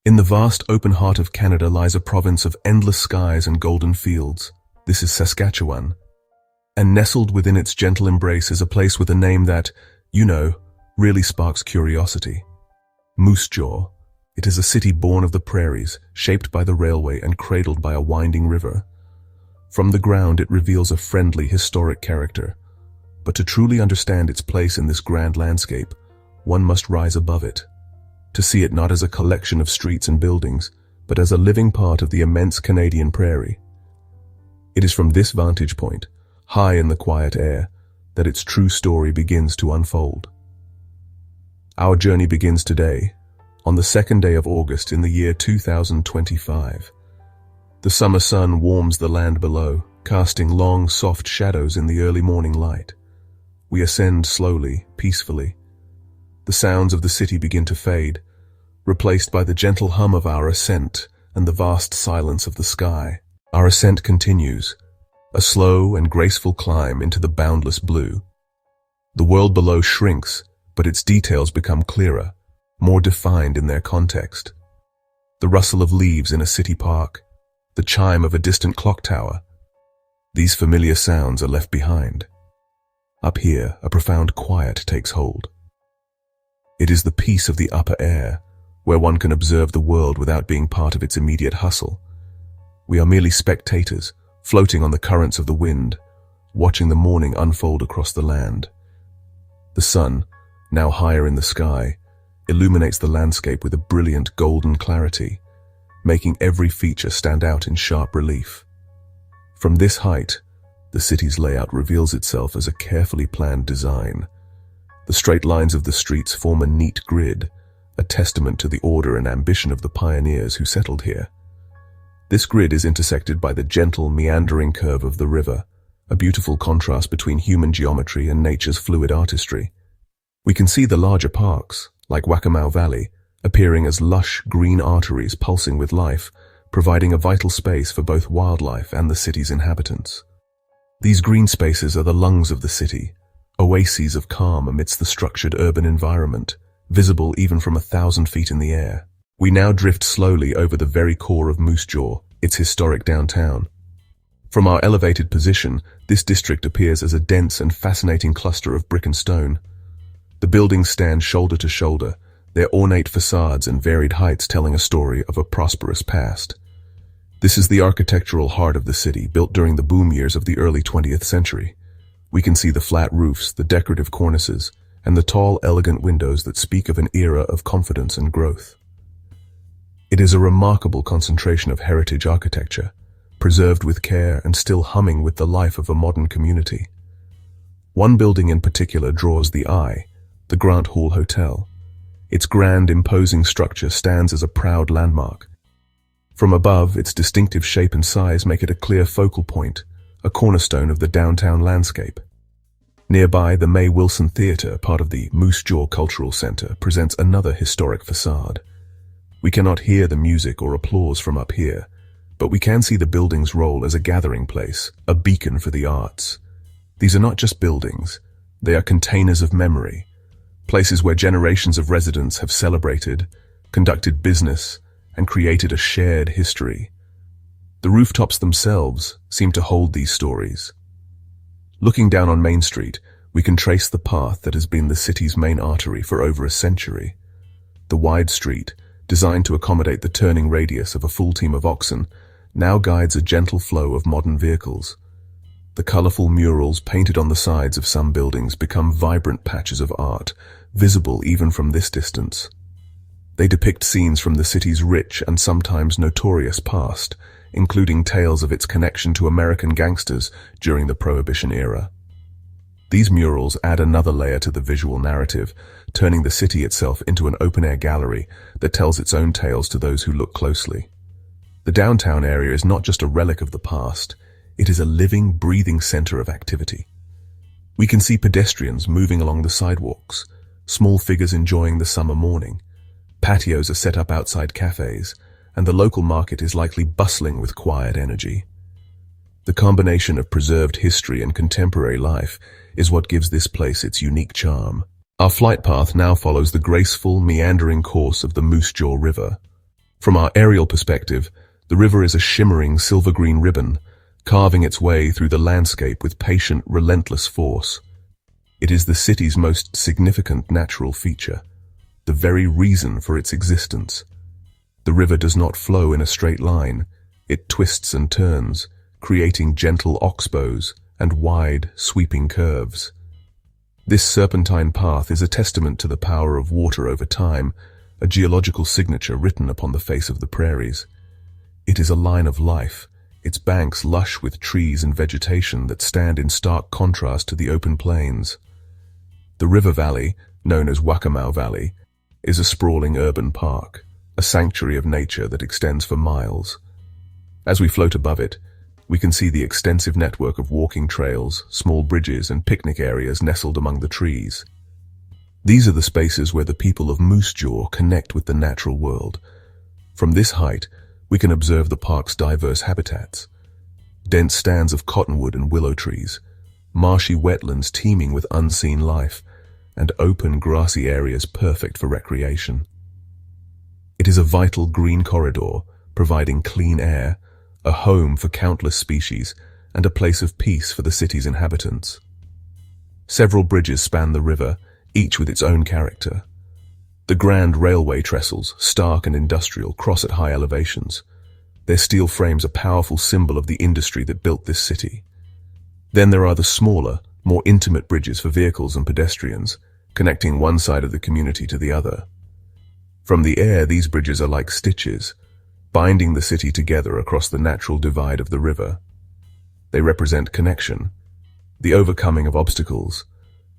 In the vast open heart of Canada lies a province of endless skies and golden fields. This is Saskatchewan. And nestled within its gentle embrace is a place with a name that, really sparks curiosity. Moose Jaw. It is a city born of the prairies, shaped by the railway and cradled by a winding river. From the ground it reveals a friendly, historic character. But to truly understand its place in this grand landscape, one must rise above it. To see it not as a collection of streets and buildings, but as a living part of the immense Canadian prairie. It is from this vantage point, high in the quiet air, that its true story begins to unfold. Our journey begins today, on the 2nd day of August in the year 2025. The summer sun warms the land below, casting long, soft shadows in the early morning light. We ascend slowly, peacefully. The sounds of the city begin to fade, replaced by the gentle hum of our ascent and the vast silence of the sky. Our ascent continues, a slow and graceful climb into the boundless blue. The world below shrinks, but its details become clearer, more defined in their context. The rustle of leaves in a city park, the chime of a distant clock tower. These familiar sounds are left behind. Up here, a profound quiet takes hold. It is the peace of the upper air, where one can observe the world without being part of its immediate hustle. We are merely spectators, floating on the currents of the wind, watching the morning unfold across the land. The sun, now higher in the sky, illuminates the landscape with a brilliant golden clarity, making every feature stand out in sharp relief. From this height, the city's layout reveals itself as a carefully planned design. The straight lines of the streets form a neat grid, a testament to the order and ambition of the pioneers who settled here. This grid is intersected by the gentle, meandering curve of the river, a beautiful contrast between human geometry and nature's fluid artistry. We can see the larger parks, like Waccamaw Valley, appearing as lush, green arteries pulsing with life, providing a vital space for both wildlife and the city's inhabitants. These green spaces are the lungs of the city, oases of calm amidst the structured urban environment, visible even from 1,000 feet in the air. We now drift slowly over the very core of Moose Jaw, its historic downtown. From our elevated position, this district appears as a dense and fascinating cluster of brick and stone. The buildings stand shoulder to shoulder, their ornate facades and varied heights telling a story of a prosperous past. This is the architectural heart of the city, built during the boom years of the early 20th century. We can see the flat roofs, the decorative cornices, and the tall, elegant windows that speak of an era of confidence and growth. It is a remarkable concentration of heritage architecture, preserved with care and still humming with the life of a modern community. One building in particular draws the eye, the Grant Hall Hotel. Its grand, imposing structure stands as a proud landmark. From above, its distinctive shape and size make it a clear focal point, a cornerstone of the downtown landscape. Nearby, the May Wilson Theatre, part of the Moose Jaw Cultural Center, presents another historic facade. We cannot hear the music or applause from up here, but we can see the building's role as a gathering place, a beacon for the arts. These are not just buildings, they are containers of memory, places where generations of residents have celebrated, conducted business, and created a shared history. The rooftops themselves seem to hold these stories. Looking down on Main Street, we can trace the path that has been the city's main artery for over a century. The wide street, designed to accommodate the turning radius of a full team of oxen, now guides a gentle flow of modern vehicles. The colorful murals painted on the sides of some buildings become vibrant patches of art, visible even from this distance. They depict scenes from the city's rich and sometimes notorious past, including tales of its connection to American gangsters during the Prohibition era. These murals add another layer to the visual narrative, turning the city itself into an open-air gallery that tells its own tales to those who look closely. The downtown area is not just a relic of the past, it is a living, breathing center of activity. We can see pedestrians moving along the sidewalks, small figures enjoying the summer morning. Patios are set up outside cafes, and the local market is likely bustling with quiet energy. The combination of preserved history and contemporary life is what gives this place its unique charm. Our flight path now follows the graceful, meandering course of the Moose Jaw River. From our aerial perspective, the river is a shimmering silver-green ribbon, carving its way through the landscape with patient, relentless force. It is the city's most significant natural feature, the very reason for its existence. The river does not flow in a straight line. It twists and turns, creating gentle oxbows and wide, sweeping curves. This serpentine path is a testament to the power of water over time, a geological signature written upon the face of the prairies. It is a line of life, its banks lush with trees and vegetation that stand in stark contrast to the open plains. The river valley, known as Waccamaw Valley, is a sprawling urban park, a sanctuary of nature that extends for miles. As we float above it, we can see the extensive network of walking trails, small bridges, and picnic areas nestled among the trees. These are the spaces where the people of Moose Jaw connect with the natural world. From this height, we can observe the park's diverse habitats. Dense stands of cottonwood and willow trees, marshy wetlands teeming with unseen life, and open grassy areas perfect for recreation. It is a vital green corridor, providing clean air, a home for countless species, and a place of peace for the city's inhabitants. Several bridges span the river, each with its own character. The grand railway trestles, stark and industrial, cross at high elevations. Their steel frames a powerful symbol of the industry that built this city. Then there are the smaller, more intimate bridges for vehicles and pedestrians, connecting one side of the community to the other. From the air, these bridges are like stitches, binding the city together across the natural divide of the river. They represent connection, the overcoming of obstacles,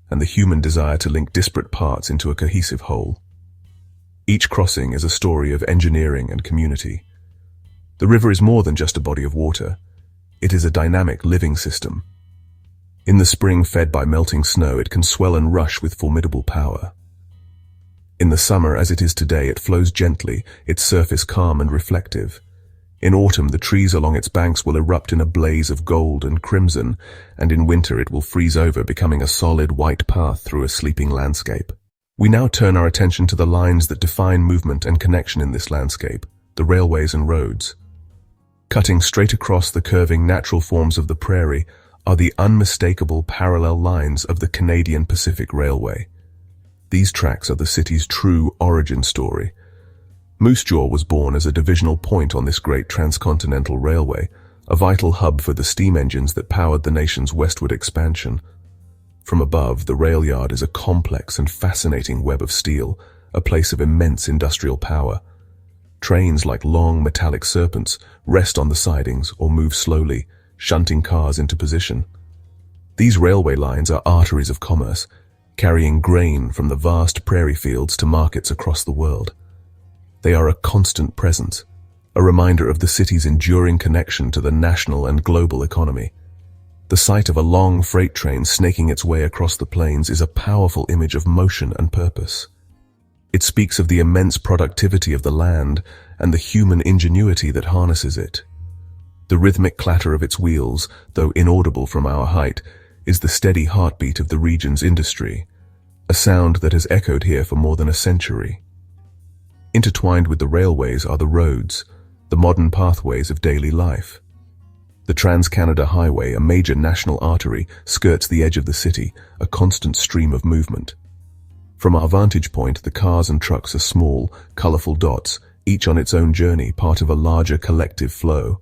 and the human desire to link disparate parts into a cohesive whole. Each crossing is a story of engineering and community. The river is more than just a body of water. It is a dynamic living system. In the spring, fed by melting snow, it can swell and rush with formidable power. In the summer, as it is today, it flows gently, its surface calm and reflective. In autumn, the trees along its banks will erupt in a blaze of gold and crimson, and in winter it will freeze over, becoming a solid white path through a sleeping landscape. We now turn our attention to the lines that define movement and connection in this landscape, the railways and roads. Cutting straight across the curving natural forms of the prairie are the unmistakable parallel lines of the Canadian Pacific Railway. These tracks are the city's true origin story. Moose Jaw was born as a divisional point on this great transcontinental railway, a vital hub for the steam engines that powered the nation's westward expansion. From above, the rail yard is a complex and fascinating web of steel, a place of immense industrial power. Trains, like long metallic serpents, rest on the sidings or move slowly, shunting cars into position. These railway lines are arteries of commerce, carrying grain from the vast prairie fields to markets across the world. They are a constant presence, a reminder of the city's enduring connection to the national and global economy. The sight of a long freight train snaking its way across the plains is a powerful image of motion and purpose. It speaks of the immense productivity of the land and the human ingenuity that harnesses it. The rhythmic clatter of its wheels, though inaudible from our height, is the steady heartbeat of the region's industry, a sound that has echoed here for more than a century. Intertwined with the railways are the roads, the modern pathways of daily life. The Trans-Canada Highway, a major national artery, skirts the edge of the city, a constant stream of movement. From our vantage point, the cars and trucks are small, colorful dots, each on its own journey, part of a larger collective flow.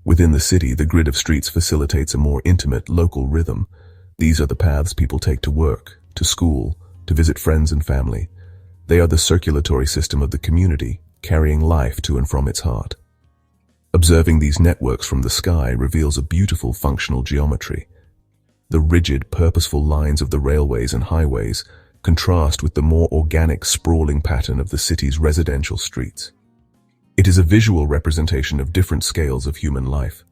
Within the city, the grid of streets facilitates a more intimate, local rhythm. These are the paths people take to work, to school, to visit friends and family. They are the circulatory system of the community, carrying life to and from its heart. Observing these networks from the sky reveals a beautiful functional geometry. The rigid, purposeful lines of the railways and highways contrast with the more organic, sprawling pattern of the city's residential streets. It is a visual representation of different scales of human life,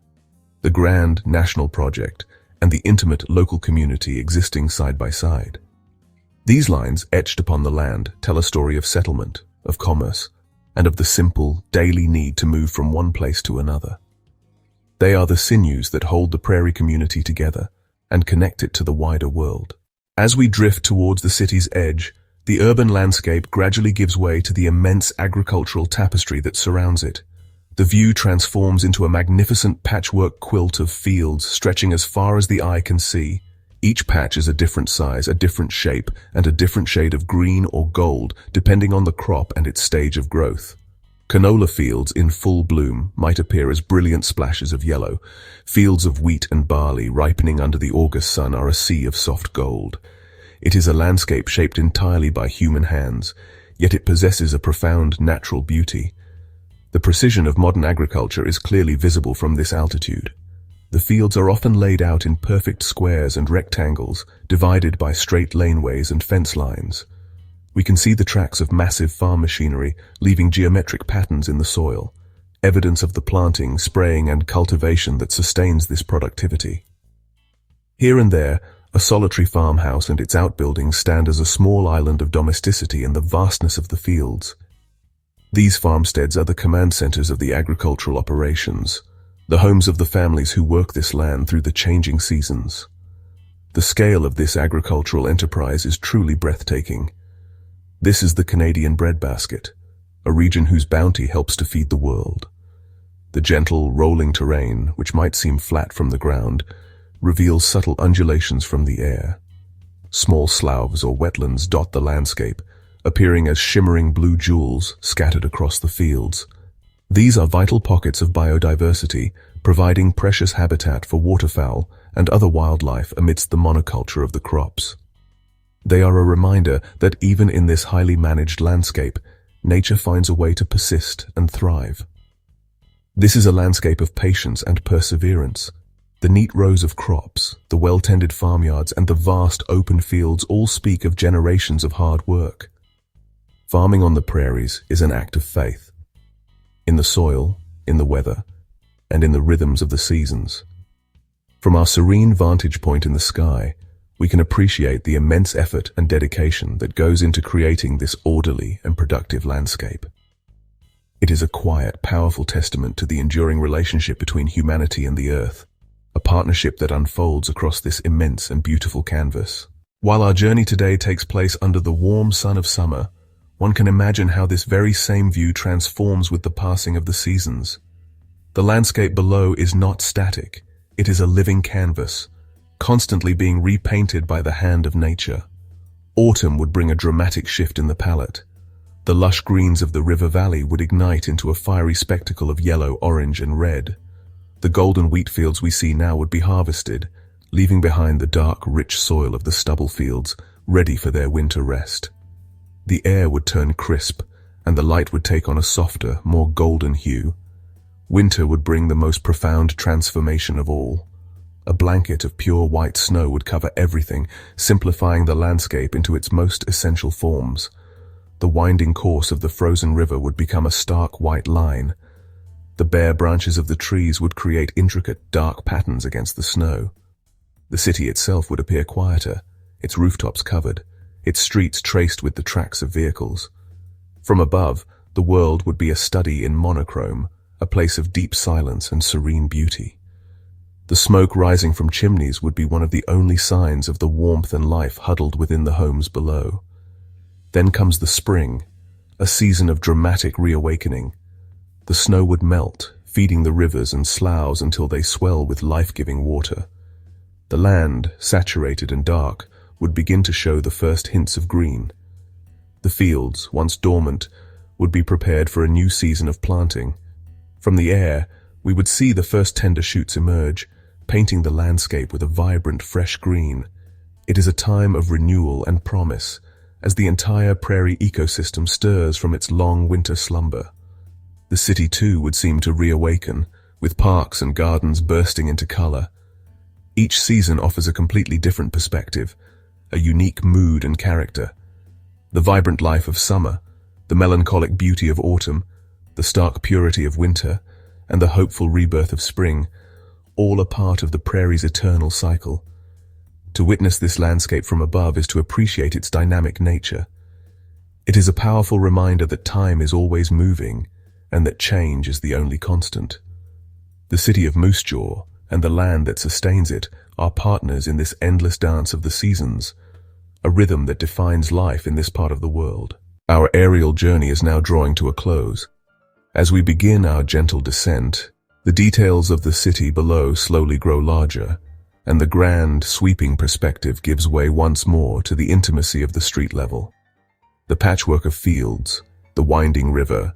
the grand national project and the intimate local community existing side by side. These lines, etched upon the land, tell a story of settlement, of commerce, and of the simple, daily need to move from one place to another. They are the sinews that hold the prairie community together and connect it to the wider world. As we drift towards the city's edge, The urban landscape gradually gives way to the immense agricultural tapestry that surrounds it. The view transforms into a magnificent patchwork quilt of fields stretching as far as the eye can see. Each patch is a different size, a different shape, and a different shade of green or gold, depending on the crop and its stage of growth. Canola fields in full bloom might appear as brilliant splashes of yellow. Fields of wheat and barley ripening under the August sun are a sea of soft gold. It is a landscape shaped entirely by human hands, yet it possesses a profound natural beauty. The precision of modern agriculture is clearly visible from this altitude. The fields are often laid out in perfect squares and rectangles, divided by straight laneways and fence lines. We can see the tracks of massive farm machinery, leaving geometric patterns in the soil, evidence of the planting, spraying, and cultivation that sustains this productivity. Here and there, a solitary farmhouse and its outbuildings stand as a small island of domesticity in the vastness of the fields. These farmsteads are the command centers of the agricultural operations, the homes of the families who work this land through the changing seasons. The scale of this agricultural enterprise is truly breathtaking. This is the Canadian breadbasket, a region whose bounty helps to feed the world. The gentle, rolling terrain, which might seem flat from the ground, reveals subtle undulations from the air. Small sloughs or wetlands dot the landscape, appearing as shimmering blue jewels scattered across the fields. These are vital pockets of biodiversity, providing precious habitat for waterfowl and other wildlife amidst the monoculture of the crops. They are a reminder that even in this highly managed landscape, nature finds a way to persist and thrive. This is a landscape of patience and perseverance. The neat rows of crops, the well-tended farmyards, and the vast open fields all speak of generations of hard work. Farming on the prairies is an act of faith. In the soil, in the weather, and in the rhythms of the seasons. From our serene vantage point in the sky, we can appreciate the immense effort and dedication that goes into creating this orderly and productive landscape. It is a quiet, powerful testament to the enduring relationship between humanity and the earth, a partnership that unfolds across this immense and beautiful canvas. While our journey today takes place under the warm sun of summer, one can imagine how this very same view transforms with the passing of the seasons. The landscape below is not static, it is a living canvas, constantly being repainted by the hand of nature. Autumn would bring a dramatic shift in the palette. The lush greens of the river valley would ignite into a fiery spectacle of yellow, orange, and red. The golden wheat fields we see now would be harvested, leaving behind the dark, rich soil of the stubble fields, ready for their winter rest. The air would turn crisp, and the light would take on a softer, more golden hue. Winter would bring the most profound transformation of all. A blanket of pure white snow would cover everything, simplifying the landscape into its most essential forms. The winding course of the frozen river would become a stark white line. The bare branches of the trees would create intricate, dark patterns against the snow. The city itself would appear quieter, its rooftops covered, its streets traced with the tracks of vehicles. From above, the world would be a study in monochrome, a place of deep silence and serene beauty. The smoke rising from chimneys would be one of the only signs of the warmth and life huddled within the homes below. Then comes the spring, a season of dramatic reawakening. The snow would melt, feeding the rivers and sloughs until they swell with life-giving water. The land, saturated and dark, would begin to show the first hints of green. The fields, once dormant, would be prepared for a new season of planting. From the air, we would see the first tender shoots emerge, painting the landscape with a vibrant, fresh green. It is a time of renewal and promise, as the entire prairie ecosystem stirs from its long winter slumber. The city too would seem to reawaken, with parks and gardens bursting into color. Each season offers a completely different perspective, a unique mood and character. The vibrant life of summer, the melancholic beauty of autumn, the stark purity of winter, and the hopeful rebirth of spring, all a part of the prairie's eternal cycle. To witness this landscape from above is to appreciate its dynamic nature. It is a powerful reminder that time is always moving, and that change is the only constant. The city of Moose Jaw and the land that sustains it are partners in this endless dance of the seasons, a rhythm that defines life in this part of the world. Our aerial journey is now drawing to a close. As we begin our gentle descent, the details of the city below slowly grow larger, and the grand, sweeping perspective gives way once more to the intimacy of the street level. The patchwork of fields, the winding river,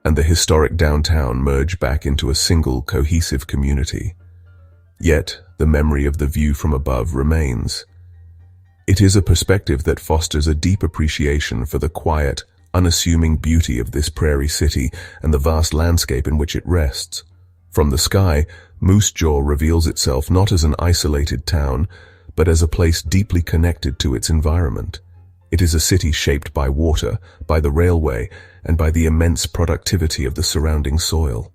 and the historic downtown merge back into a single, cohesive community. Yet, the memory of the view from above remains. It is a perspective that fosters a deep appreciation for the quiet, unassuming beauty of this prairie city and the vast landscape in which it rests. From the sky, Moose Jaw reveals itself not as an isolated town, but as a place deeply connected to its environment. It is a city shaped by water, by the railway, and by the immense productivity of the surrounding soil.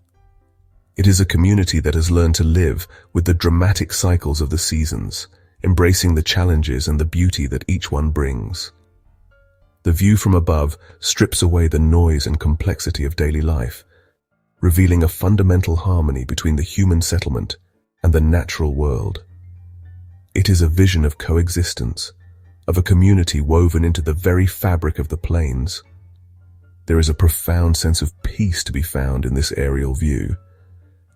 It is a community that has learned to live with the dramatic cycles of the seasons, embracing the challenges and the beauty that each one brings. The view from above strips away the noise and complexity of daily life, revealing a fundamental harmony between the human settlement and the natural world. It is a vision of coexistence, of a community woven into the very fabric of the plains. There is a profound sense of peace to be found in this aerial view.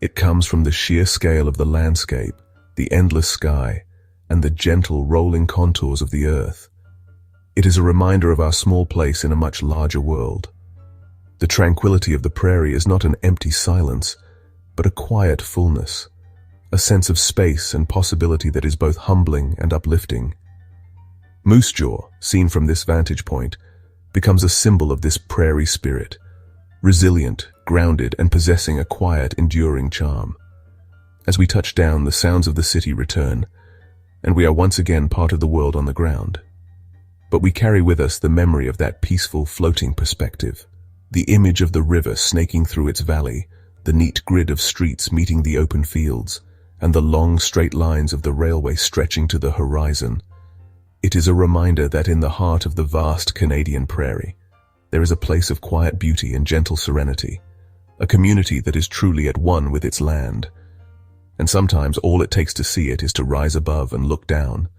It comes from the sheer scale of the landscape, the endless sky, and the gentle rolling contours of the earth. It is a reminder of our small place in a much larger world. The tranquility of the prairie is not an empty silence, but a quiet fullness, a sense of space and possibility that is both humbling and uplifting. Moose Jaw, seen from this vantage point, becomes a symbol of this prairie spirit, resilient, grounded, and possessing a quiet, enduring charm. As we touch down, the sounds of the city return, and we are once again part of the world on the ground. But we carry with us the memory of that peaceful, floating perspective, the image of the river snaking through its valley, the neat grid of streets meeting the open fields, and the long, straight lines of the railway stretching to the horizon. It is a reminder that in the heart of the vast Canadian prairie, there is a place of quiet beauty and gentle serenity, a community that is truly at one with its land. And sometimes all it takes to see it is to rise above and look down,